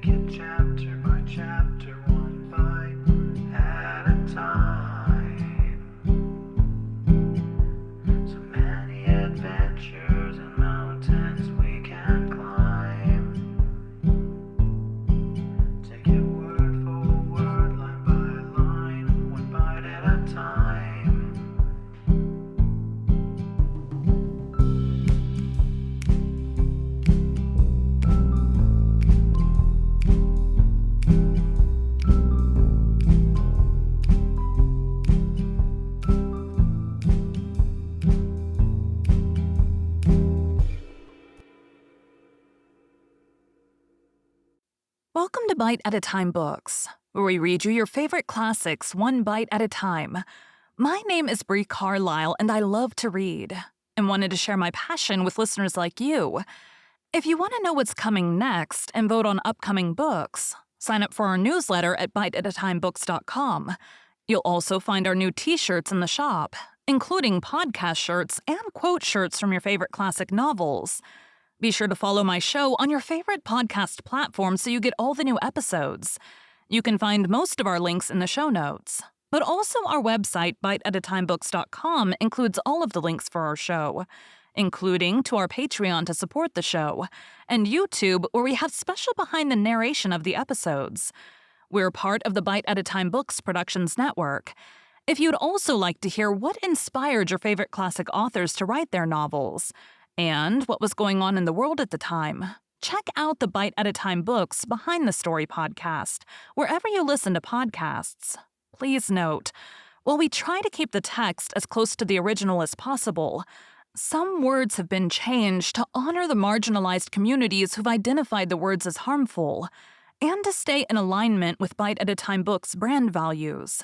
it chapter by chapter, one bite at a time. So many adventures and mountains we can climb. Take it word for word, line by line, one bite at a time. Welcome to Bite at a Time Books, where we read you your favorite classics one bite at a time. My name is Bree Carlile, and I love to read, and wanted to share my passion with listeners like you. If you want to know what's coming next and vote on upcoming books, sign up for our newsletter at biteatatimebooks.com. You'll also find our new t-shirts in the shop, including podcast shirts and quote shirts from your favorite classic novels. Be sure to follow my show on your favorite podcast platform so you get all the new episodes. You can find most of our links in the show notes, but also our website, biteatatimebooks.com, includes all of the links for our show, including to our Patreon to support the show, and YouTube, where we have special behind the narration of the episodes. We're part of the Bite at a Time Books Productions Network. If you'd also like to hear what inspired your favorite classic authors to write their novels, and what was going on in the world at the time, check out the Bite at a Time Books Behind the Story podcast, wherever you listen to podcasts. Please note, while we try to keep the text as close to the original as possible, some words have been changed to honor the marginalized communities who've identified the words as harmful, and to stay in alignment with Bite at a Time Books' brand values.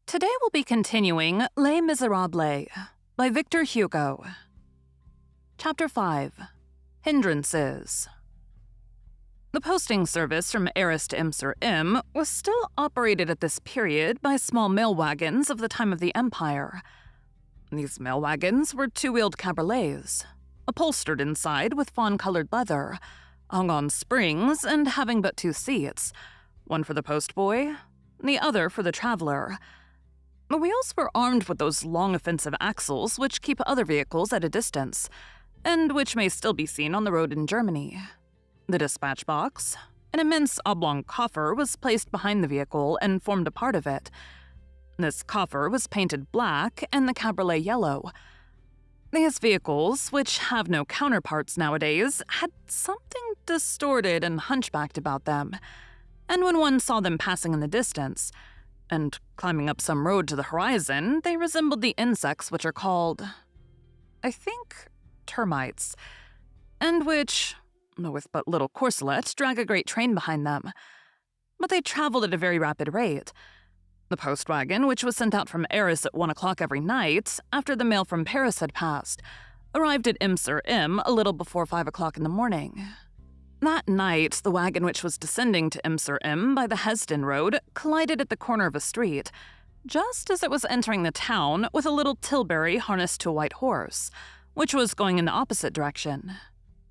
Today we'll be continuing Les Miserables by Victor Hugo. Chapter 5. Hindrances. The posting service from Arras to Im was still operated at this period by small mail wagons of the time of the Empire. These mail wagons were two-wheeled cabriolets, upholstered inside with fawn-colored leather, hung on springs and having but two seats, one for the postboy, the other for the traveler. The wheels were armed with those long offensive axles which keep other vehicles at a distance, and which may still be seen on the road in Germany. The dispatch box, an immense oblong coffer, was placed behind the vehicle and formed a part of it. This coffer was painted black and the cabriolet yellow. These vehicles, which have no counterparts nowadays, had something distorted and hunchbacked about them, and when one saw them passing in the distance, and climbing up some road to the horizon, they resembled the insects which are called, I think, termites, and which, though with but little corselet, drag a great train behind them. But they traveled at a very rapid rate. The post wagon, which was sent out from Arras at 1 o'clock every night, after the mail from Paris had passed, arrived at Im a little before 5 o'clock in the morning. That night, the wagon which was descending to Im by the Hesdin Road collided at the corner of a street, just as it was entering the town with a little tilbury harnessed to a white horse, which was going in the opposite direction,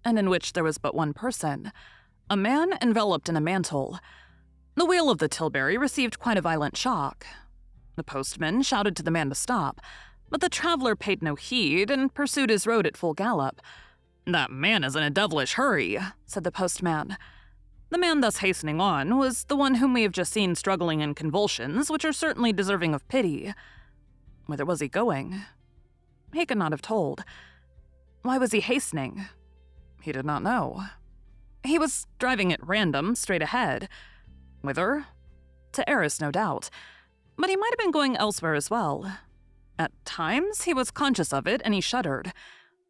and in which there was but one person, a man enveloped in a mantle. The wheel of the tilbury received quite a violent shock. The postman shouted to the man to stop, but the traveler paid no heed and pursued his road at full gallop. "That man is in a devilish hurry," said the postman. The man thus hastening on was the one whom we have just seen struggling in convulsions, which are certainly deserving of pity. Whither was he going? He could not have told. Why was he hastening? He did not know. He was driving at random, straight ahead. Whither? To Arras, no doubt. But he might have been going elsewhere as well. At times, he was conscious of it, and he shuddered.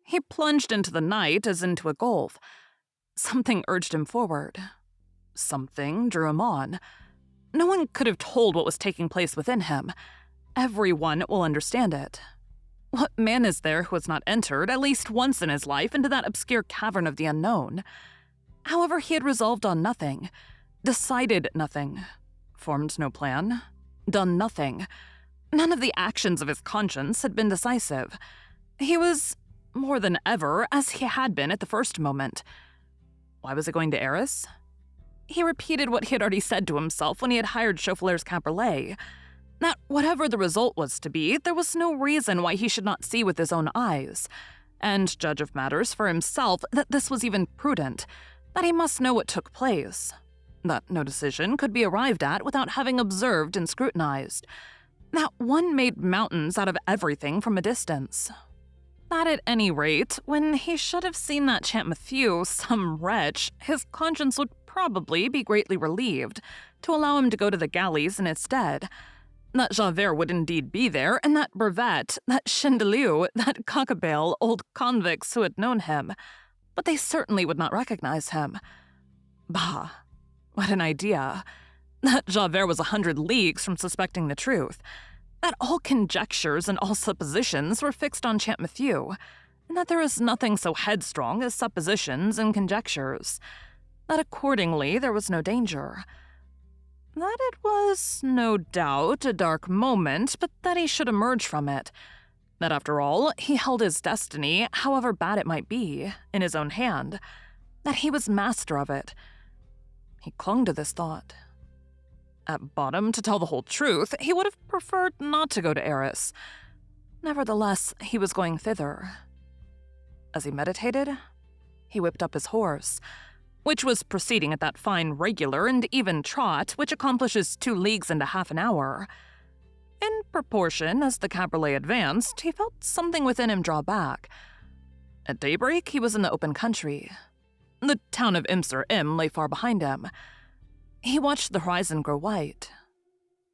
He plunged into the night as into a gulf. Something urged him forward. Something drew him on. No one could have told what was taking place within him. Everyone will understand it. What man is there who has not entered, at least once in his life, into that obscure cavern of the unknown? However, he had resolved on nothing, decided nothing, formed no plan, done nothing. None of the actions of his conscience had been decisive. He was, more than ever, as he had been at the first moment. Why was he going to Arras? He repeated what he had already said to himself when he had hired Chauffeur's cabriolet, that whatever the result was to be, there was no reason why he should not see with his own eyes, and judge of matters for himself that this was even prudent, that he must know what took place, that no decision could be arrived at without having observed and scrutinized, that one made mountains out of everything from a distance. That at any rate, when he should have seen that Champmathieu, some wretch, his conscience would probably be greatly relieved to allow him to go to the galleys in its stead, that Javert would indeed be there, and that Brevet, that Chendeleu, that Coquebel, old convicts who had known him, but they certainly would not recognize him. Bah, what an idea! That Javert was 100 leagues from suspecting the truth, that all conjectures and all suppositions were fixed on Champmathieu, and that there is nothing so headstrong as suppositions and conjectures, that accordingly there was no danger, that it was, no doubt, a dark moment, but that he should emerge from it, that after all, he held his destiny, however bad it might be, in his own hand, that he was master of it. He clung to this thought. At bottom, to tell the whole truth, he would have preferred not to go to Arras. Nevertheless, he was going thither. As he meditated, he whipped up his horse, which was proceeding at that fine regular and even trot which accomplishes 2 leagues and a half an hour. In proportion as the cabriolet advanced, he felt something within him draw back. At daybreak, he was in the open country. The town of Im-sur-Im lay far behind him. He watched the horizon grow white.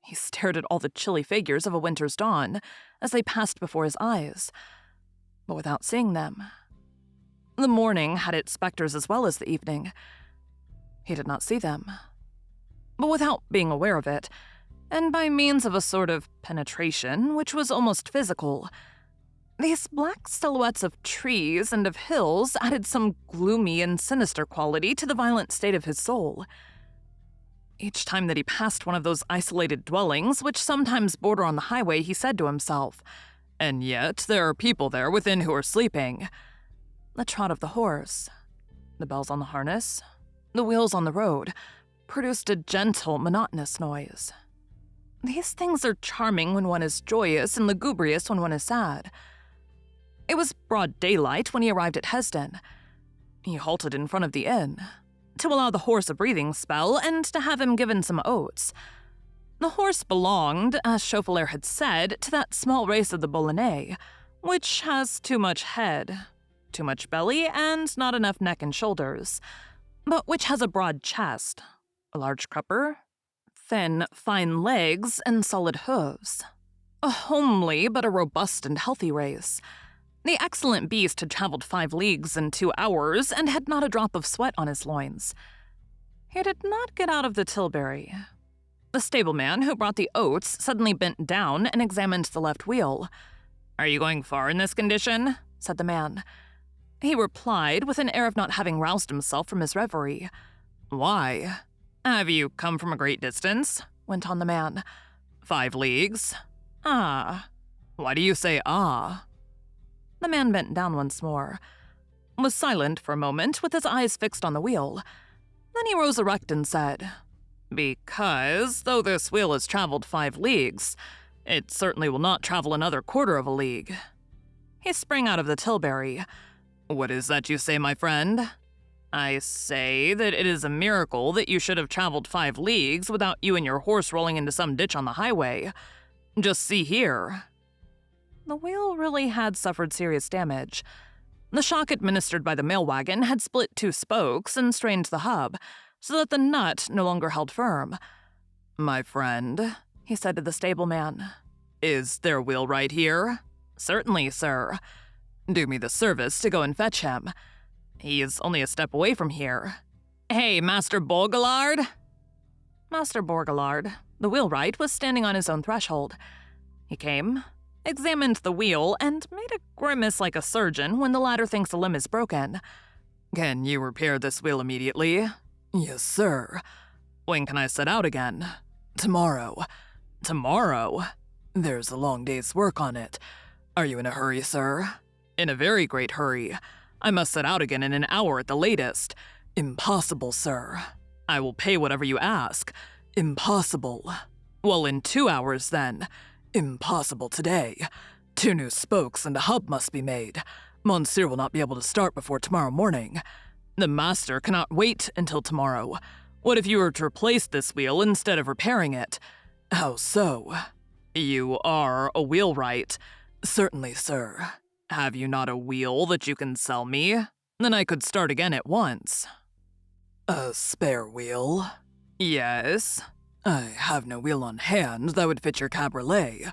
He stared at all the chilly figures of a winter's dawn as they passed before his eyes, but without seeing them. The morning had its specters as well as the evening. He did not see them. But without being aware of it, and by means of a sort of penetration which was almost physical, these black silhouettes of trees and of hills added some gloomy and sinister quality to the violent state of his soul. Each time that he passed one of those isolated dwellings which sometimes border on the highway, he said to himself, "And yet there are people there within who are sleeping." The trot of the horse, the bells on the harness, the wheels on the road, produced a gentle, monotonous noise. These things are charming when one is joyous and lugubrious when one is sad. It was broad daylight when he arrived at Hesdin. He halted in front of the inn, to allow the horse a breathing spell and to have him given some oats. The horse belonged, as Chauffeur had said, to that small race of the Boulonnais, which has too much head, too much belly, and not enough neck and shoulders, but which has a broad chest, a large crupper, thin, fine legs, and solid hooves. A homely but a robust and healthy race. The excellent beast had traveled 5 leagues in 2 hours and had not a drop of sweat on his loins. He did not get out of the tilbury. The stableman who brought the oats suddenly bent down and examined the left wheel. "Are you going far in this condition?" said the man. He replied with an air of not having roused himself from his reverie. "Why? Have you come from a great distance?" went on the man. 5 leagues. "Ah. Why do you say ah?" The man bent down once more, was silent for a moment with his eyes fixed on the wheel. Then he rose erect and said, "Because, though this wheel has traveled 5 leagues, it certainly will not travel another quarter of a league." He sprang out of the tilbury. "What is that you say, my friend?" "I say that it is a miracle that you should have traveled 5 leagues without you and your horse rolling into some ditch on the highway. Just see here." The wheel really had suffered serious damage. The shock administered by the mail wagon had split 2 spokes and strained the hub, so that the nut no longer held firm. "My friend," he said to the stableman, "is their wheelwright here?" "Certainly, sir." "Do me the service to go and fetch him. He is only a step away from here. Hey, Master Bourgallard!" Master Bourgallard, the wheelwright, was standing on his own threshold. He came, examined the wheel, and made a grimace like a surgeon when the latter thinks a limb is broken. "Can you repair this wheel immediately?" "Yes, sir." "When can I set out again?" "Tomorrow." "Tomorrow?" "There's a long day's work on it. Are you in a hurry, sir?" "In a very great hurry. I must set out again in an hour at the latest." "Impossible, sir." I will pay whatever you ask. Impossible. Well, in 2 hours then. Impossible today. 2 new spokes and a hub must be made. Monsieur will not be able to start before tomorrow morning. The master cannot wait until tomorrow. What if you were to replace this wheel instead of repairing it? How so? You are a wheelwright. Certainly, sir. Have you not a wheel that you can sell me? Then I could start again at once. A spare wheel? Yes. I have no wheel on hand that would fit your cabriolet.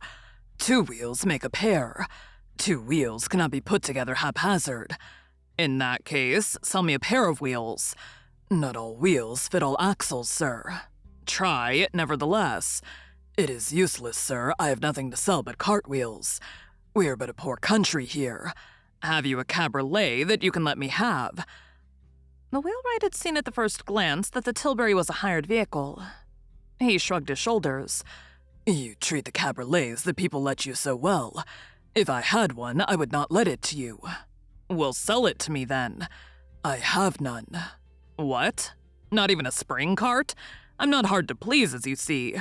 2 wheels make a pair. 2 wheels cannot be put together haphazard. In that case, sell me a pair of wheels. Not all wheels fit all axles, sir. Try it, nevertheless. It is useless, sir. I have nothing to sell but cart wheels. We are but a poor country here. Have you a cabriolet that you can let me have? The wheelwright had seen at the first glance that the Tilbury was a hired vehicle. He shrugged his shoulders. You treat the cabriolets that people let you so well. If I had one, I would not let it to you. Well, sell it to me then. I have none. What? Not even a spring cart? I'm not hard to please, as you see.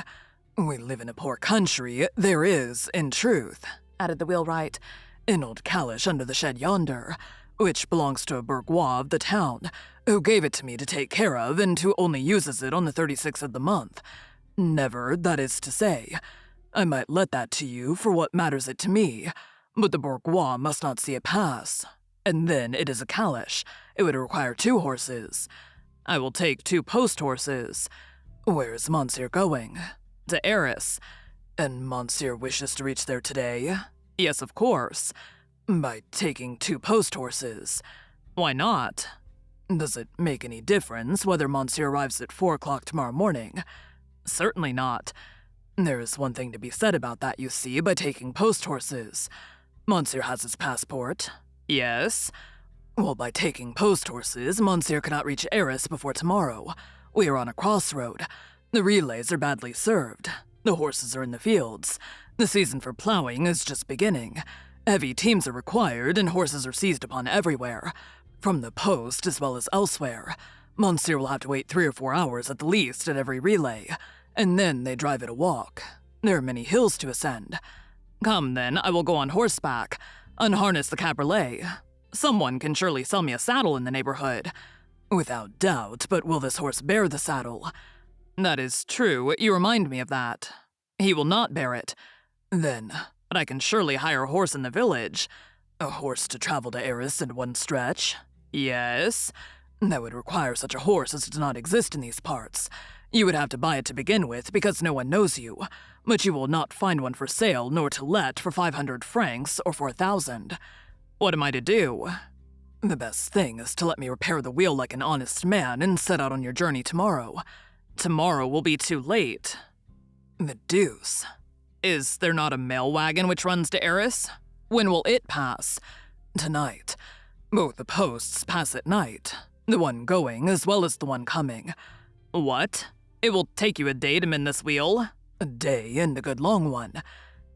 We live in a poor country. There is, in truth, added the wheelwright, an old calash under the shed yonder, which belongs to a bourgeois of the town, who gave it to me to take care of and who only uses it on the 36th of the month. Never, that is to say. I might let that to you, for what matters it to me, but the bourgeois must not see it pass. And then it is a calash. It would require 2 horses. I will take 2 post horses. Where is Monsieur going? To Arras. And Monsieur wishes to reach there today? Yes, of course. By taking 2 post horses. Why not? Does it make any difference whether Monsieur arrives at 4 o'clock tomorrow morning? Certainly not. There is one thing to be said about that, you see, by taking post horses. Monsieur has his passport. Yes. Well, by taking post horses, Monsieur cannot reach Arras before tomorrow. We are on a crossroad. The relays are badly served. The horses are in the fields. The season for plowing is just beginning. Heavy teams are required, and horses are seized upon everywhere, from the post as well as elsewhere. Monsieur will have to wait 3 or 4 hours at the least at every relay, and then they drive at a walk. There are many hills to ascend. Come then, I will go on horseback. Unharness the cabriolet. Someone can surely sell me a saddle in the neighborhood. Without doubt, but will this horse bear the saddle? That is true, you remind me of that. He will not bear it. Then, but I can surely hire a horse in the village. A horse to travel to Arras in one stretch? Yes. That would require such a horse as does not exist in these parts. You would have to buy it to begin with because no one knows you, but you will not find one for sale nor to let for 500 francs or for 1,000. What am I to do? The best thing is to let me repair the wheel like an honest man and set out on your journey tomorrow. Tomorrow will be too late. The deuce. Is there not a mail wagon which runs to Arras? When will it pass? Tonight. Both the posts pass at night. The one going as well as the one coming. What? It will take you a day to mend this wheel? A day and a good long one.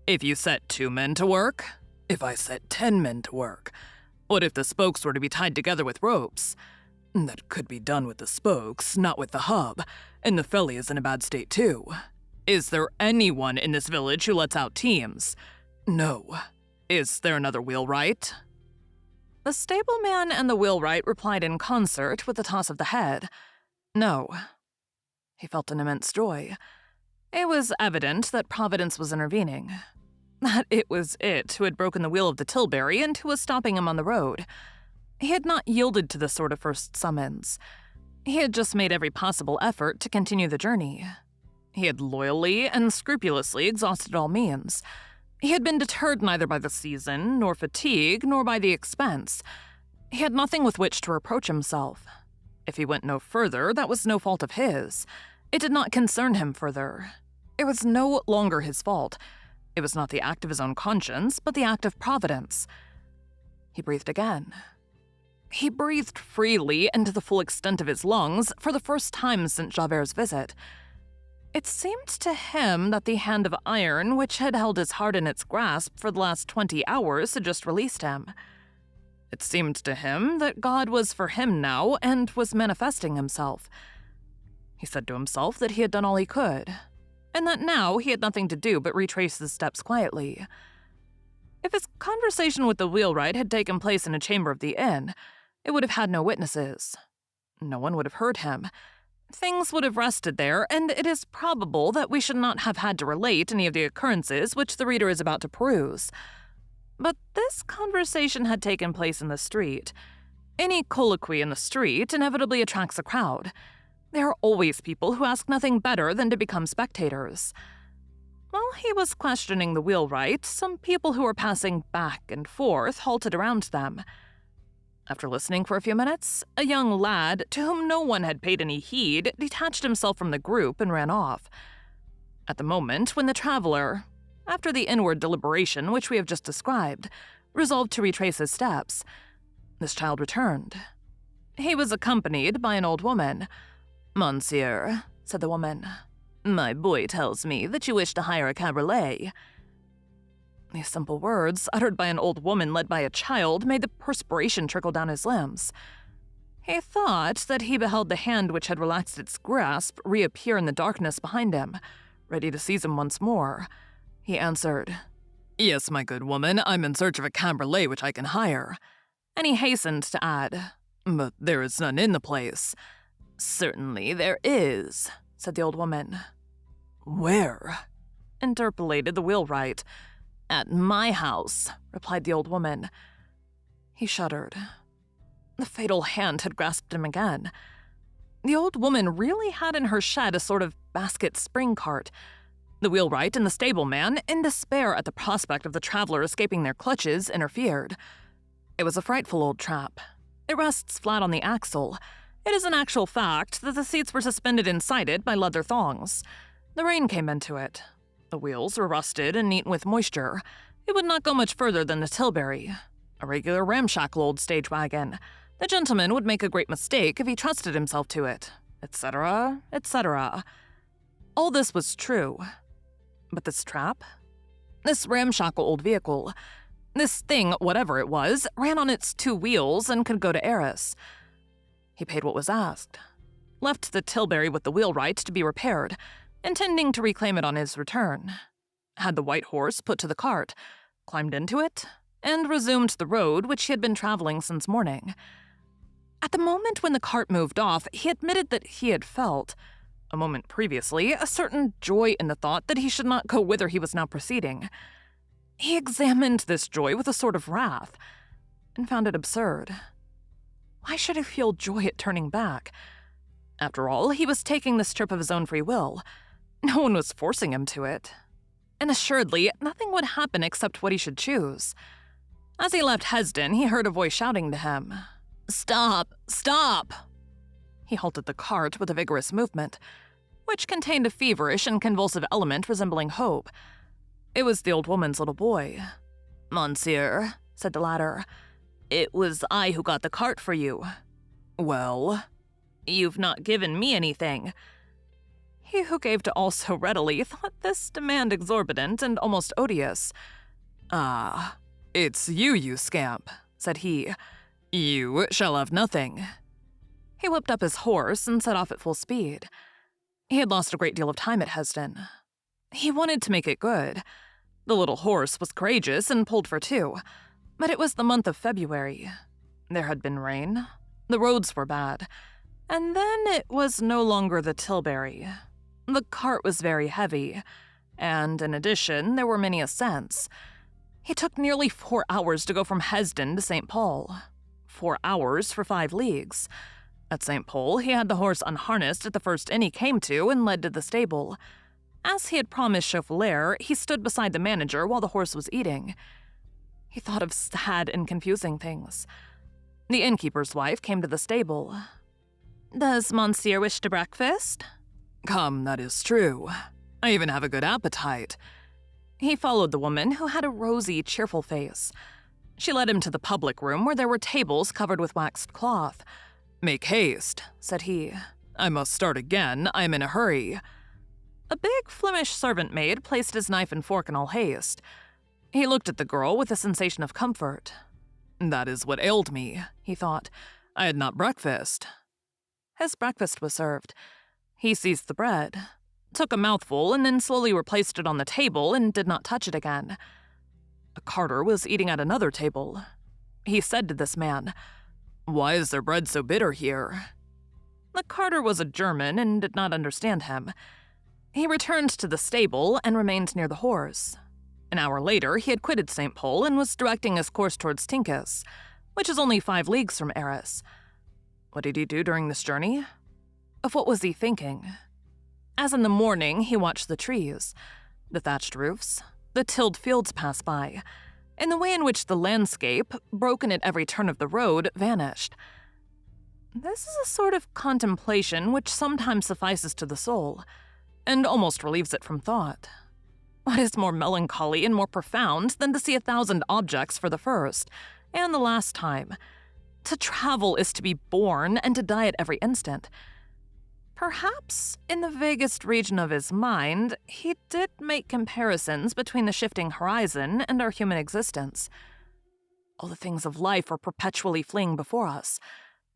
If you set 2 men to work? If I set 10 men to work? What if the spokes were to be tied together with ropes? That could be done with the spokes, not with the hub, and the felly is in a bad state too. Is there anyone in this village who lets out teams? No. Is there another wheelwright? The stableman and the wheelwright replied in concert with a toss of the head. No. He felt an immense joy. It was evident that Providence was intervening. That it was it who had broken the wheel of the Tilbury and who was stopping him on the road. He had not yielded to this sort of first summons. He had just made every possible effort to continue the journey. He had loyally and scrupulously exhausted all means. He had been deterred neither by the season, nor fatigue, nor by the expense. He had nothing with which to reproach himself. If he went no further, that was no fault of his. It did not concern him further. It was no longer his fault. It was not the act of his own conscience, but the act of Providence. He breathed again. He breathed freely and to the full extent of his lungs for the first time since Javert's visit. It seemed to him that the hand of iron which had held his heart in its grasp for the last 20 hours had just released him. It seemed to him that God was for him now and was manifesting himself. He said to himself that he had done all he could, and that now he had nothing to do but retrace his steps quietly. If his conversation with the wheelwright had taken place in a chamber of the inn, it would have had no witnesses. No one would have heard him. Things would have rested there, and it is probable that we should not have had to relate any of the occurrences which the reader is about to peruse. But this conversation had taken place in the street. Any colloquy in the street inevitably attracts a crowd. There are always people who ask nothing better than to become spectators. While he was questioning the wheelwright, some people who were passing back and forth halted around them. After listening for a few minutes, a young lad, to whom no one had paid any heed, detached himself from the group and ran off. At the moment when the traveler, after the inward deliberation which we have just described, resolved to retrace his steps, this child returned. He was accompanied by an old woman. "Monsieur," said the woman, "my boy tells me that you wish to hire a cabriolet." These simple words, uttered by an old woman led by a child, made the perspiration trickle down his limbs. He thought that he beheld the hand which had relaxed its grasp reappear in the darkness behind him, ready to seize him once more. He answered, "Yes, my good woman, I'm in search of a cabriolet which I can hire." And he hastened to add, "But there is none in the place." "Certainly there is," said the old woman. "Where?" interpolated the wheelwright. "At my house," replied the old woman. He shuddered. The fatal hand had grasped him again. The old woman really had in her shed a sort of basket spring cart. The wheelwright and the stableman, in despair at the prospect of the traveler escaping their clutches, interfered. It was a frightful old trap. It rests flat on the axle. It is an actual fact that the seats were suspended inside it by leather thongs. The rain came into it. The wheels were rusted and eaten with moisture. It would not go much further than the Tilbury, a regular ramshackle old stage wagon. The gentleman would make a great mistake if he trusted himself to it, etc., etc. All this was true. But this trap? This ramshackle old vehicle? This thing, whatever it was, ran on its two wheels and could go to Arras. He paid what was asked, left the Tilbury with the wheelwright to be repaired, intending to reclaim it on his return, had the white horse put to the cart, climbed into it, and resumed the road which he had been traveling since morning. At the moment when the cart moved off, he admitted that he had felt, a moment previously, a certain joy in the thought that he should not go whither he was now proceeding. He examined this joy with a sort of wrath, and found it absurd. Why should he feel joy at turning back? After all, he was taking this trip of his own free will. No one was forcing him to it. And assuredly, nothing would happen except what he should choose. As he left Hesdin, he heard a voice shouting to him, "Stop! Stop!" He halted the cart with a vigorous movement, which contained a feverish and convulsive element resembling hope. It was the old woman's little boy. "Monsieur," said the latter, "it was I who got the cart for you." "Well?" "You've not given me anything." He who gave to all so readily thought this demand exorbitant and almost odious. "Ah, it's you, you scamp," said he. "You shall have nothing." He whipped up his horse and set off at full speed. He had lost a great deal of time at Hesdin. He wanted to make it good. The little horse was courageous and pulled for two, but it was the month of February. There had been rain, the roads were bad, and then it was no longer the Tilbury. The cart was very heavy, and in addition, there were many ascents. It took nearly 4 hours to go from Hesdin to St. Paul. 4 hours for 5 leagues. At St. Paul, he had the horse unharnessed at the first inn he came to and led to the stable. As he had promised Chauffeur, he stood beside the manager while the horse was eating. He thought of sad and confusing things. The innkeeper's wife came to the stable. "Does Monsieur wish to breakfast?" "Come, that is true. I even have a good appetite." He followed the woman, who had a rosy, cheerful face. She led him to the public room where there were tables covered with waxed cloth. "Make haste," said he. "I must start again. I am in a hurry." A big Flemish servant maid placed his knife and fork in all haste. He looked at the girl with a sensation of comfort. That is what ailed me, he thought. I had not breakfast. His breakfast was served. He seized the bread, took a mouthful, and then slowly replaced it on the table and did not touch it again. A carter was eating at another table. He said to this man, "Why is their bread so bitter here?" The carter was a German and did not understand him. He returned to the stable and remained near the horse. An hour later, he had quitted St. Pol and was directing his course towards Tincus, which is only 5 leagues from Arras. What did he do during this journey? Of what was he thinking? As in the morning, he watched the trees, the thatched roofs, the tilled fields pass by, and the way in which the landscape, broken at every turn of the road, vanished. This is a sort of contemplation which sometimes suffices to the soul, and almost relieves it from thought. What is more melancholy and more profound than to see 1,000 objects for the first, and the last time? To travel is to be born and to die at every instant. Perhaps, in the vaguest region of his mind, he did make comparisons between the shifting horizon and our human existence. All the things of life are perpetually fleeing before us.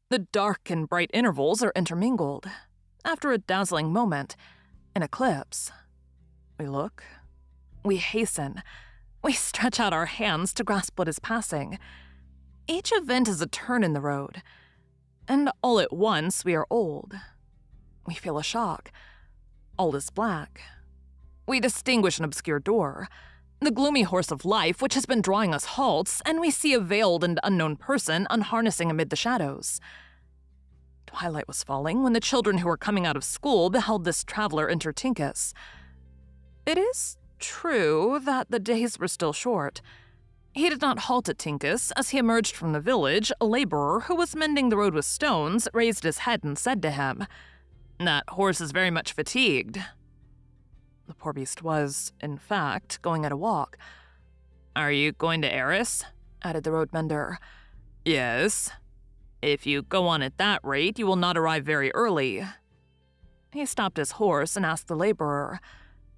The dark and bright intervals are intermingled. After a dazzling moment, an eclipse. We look. We hasten. We stretch out our hands to grasp what is passing. Each event is a turn in the road. And all at once we are old. We feel a shock. All is black. We distinguish an obscure door. The gloomy horse of life which has been drawing us halts, and we see a veiled and unknown person unharnessing amid the shadows. Twilight was falling when the children who were coming out of school beheld this traveler enter Tincus. It is true that the days were still short. He did not halt at Tincus. As he emerged from the village, a laborer who was mending the road with stones raised his head and said to him, "That horse is very much fatigued." The poor beast was, in fact, going at a walk. "Are you going to Arras?" added the road mender. "Yes." "If you go on at that rate, you will not arrive very early." He stopped his horse and asked the laborer,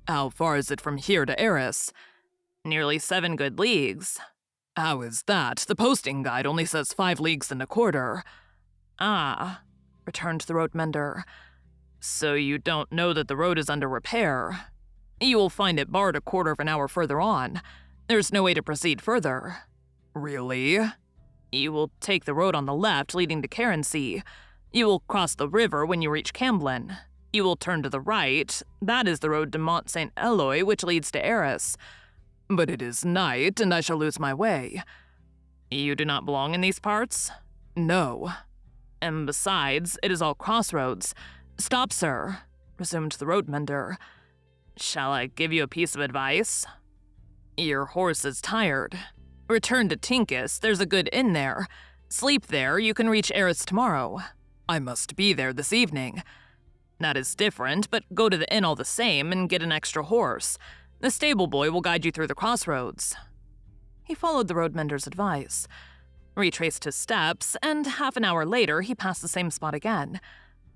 "How far is it from here to Arras?" "Nearly 7 good leagues." "How is that? The posting guide only says 5 leagues and a quarter." "Ah," returned the road mender. "So you don't know that the road is under repair. You will find it barred a quarter of an hour further on. There's no way to proceed further." "Really?" "You will take the road on the left leading to Carency. You will cross the river when you reach Camblin. You will turn to the right. That is the road to Mont Saint Eloi, which leads to Arras." "But it is night, and I shall lose my way." "You do not belong in these parts?" "No." "And besides, it is all crossroads." "Stop, sir," resumed the road mender. "Shall I give you a piece of advice?" "Your horse is tired. Return to Tincus, there's a good inn there. Sleep there, you can reach Arras tomorrow." "I must be there this evening." "That is different, but go to the inn all the same and get an extra horse. The stable boy will guide you through the crossroads." He followed the road mender's advice, retraced his steps, and half an hour later he passed the same spot again,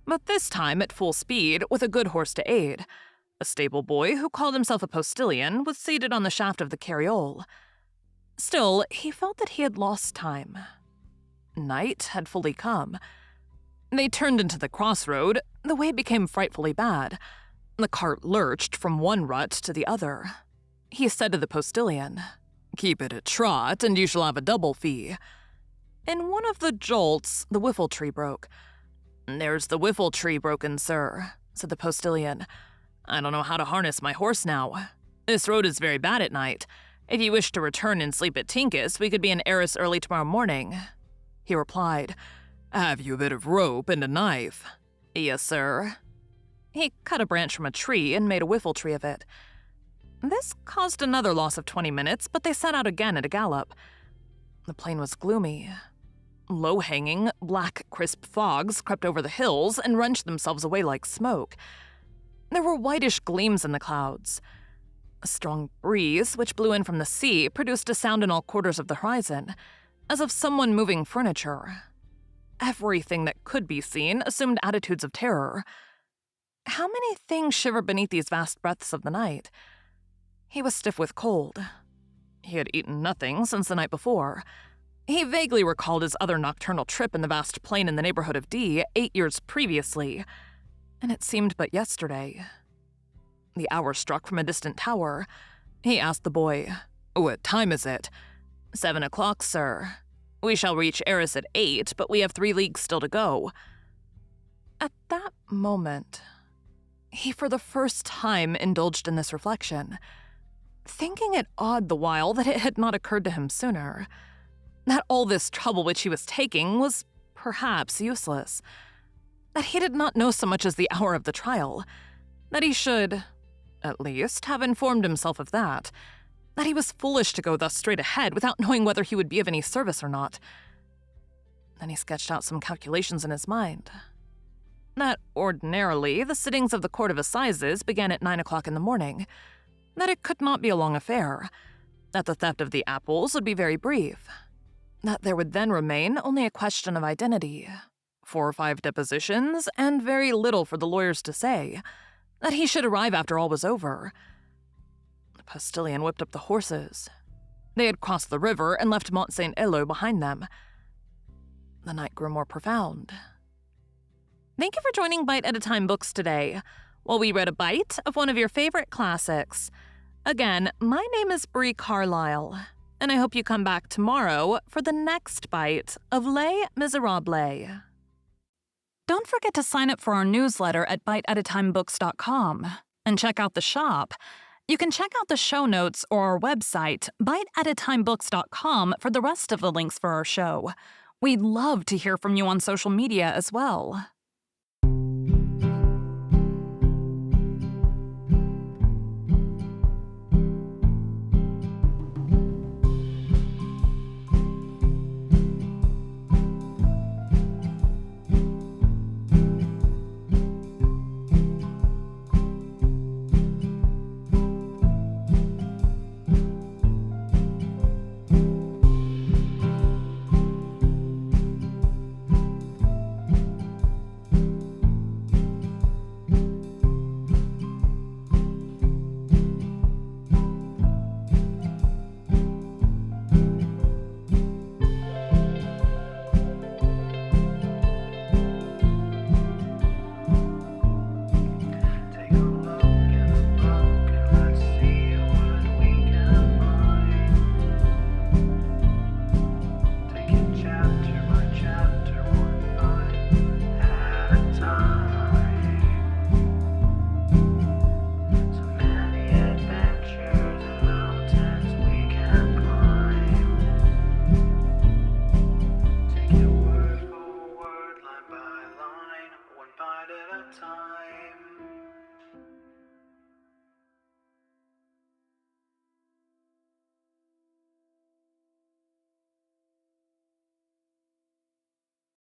but this time at full speed with a good horse to aid. A stable boy, who called himself a postilion, was seated on the shaft of the carriole. Still, he felt that he had lost time. Night had fully come. They turned into the crossroad. The way became frightfully bad. The cart lurched from one rut to the other. He said to the postilion, "Keep it a trot, and you shall have a double fee." In one of the jolts, the whiffle-tree broke. "There's the whiffle-tree broken, sir," said the postilion. "I don't know how to harness my horse now. This road is very bad at night. If you wish to return and sleep at Tincus, we could be in Arras early tomorrow morning." He replied, "Have you a bit of rope and a knife?" "Yes, sir." He cut a branch from a tree and made a whiffle-tree of it. This caused another loss of 20 minutes, but they set out again at a gallop. The plain was gloomy. Low-hanging, black, crisp fogs crept over the hills and wrenched themselves away like smoke. There were whitish gleams in the clouds. A strong breeze, which blew in from the sea, produced a sound in all quarters of the horizon, as of someone moving furniture. Everything that could be seen assumed attitudes of terror. How many things shivered beneath these vast breaths of the night? He was stiff with cold. He had eaten nothing since the night before. He vaguely recalled his other nocturnal trip in the vast plain in the neighborhood of D 8 years previously. and it seemed but yesterday. The hour struck from a distant tower. He asked the boy, "What time is it?" 7 o'clock, sir. We shall reach Eris at 8, but we have 3 leagues still to go." At that moment, he for the first time indulged in this reflection, thinking it odd the while that it had not occurred to him sooner, that all this trouble which he was taking was perhaps useless, that he did not know so much as the hour of the trial, that he should, at least, have informed himself of that he was foolish to go thus straight ahead without knowing whether he would be of any service or not. Then he sketched out some calculations in his mind. That ordinarily the sittings of the Court of Assizes began at 9 o'clock in the morning, that it could not be a long affair, that the theft of the apples would be very brief, that there would then remain only a question of identity, 4 or 5 depositions, and very little for the lawyers to say, that he should arrive after all was over. The postilion whipped up the horses. They had crossed the river and left Mont Saint Elo behind them. The night grew more profound. Thank you for joining Bite at a Time Books today, while we read a bite of one of your favorite classics. Again, my name is Bree Carlile, and I hope you come back tomorrow for the next bite of Les Miserables. Don't forget to sign up for our newsletter at biteatatimebooks.com and check out the shop. You can check out the show notes or our website, biteatatimebooks.com, for the rest of the links for our show. We'd love to hear from you on social media as well.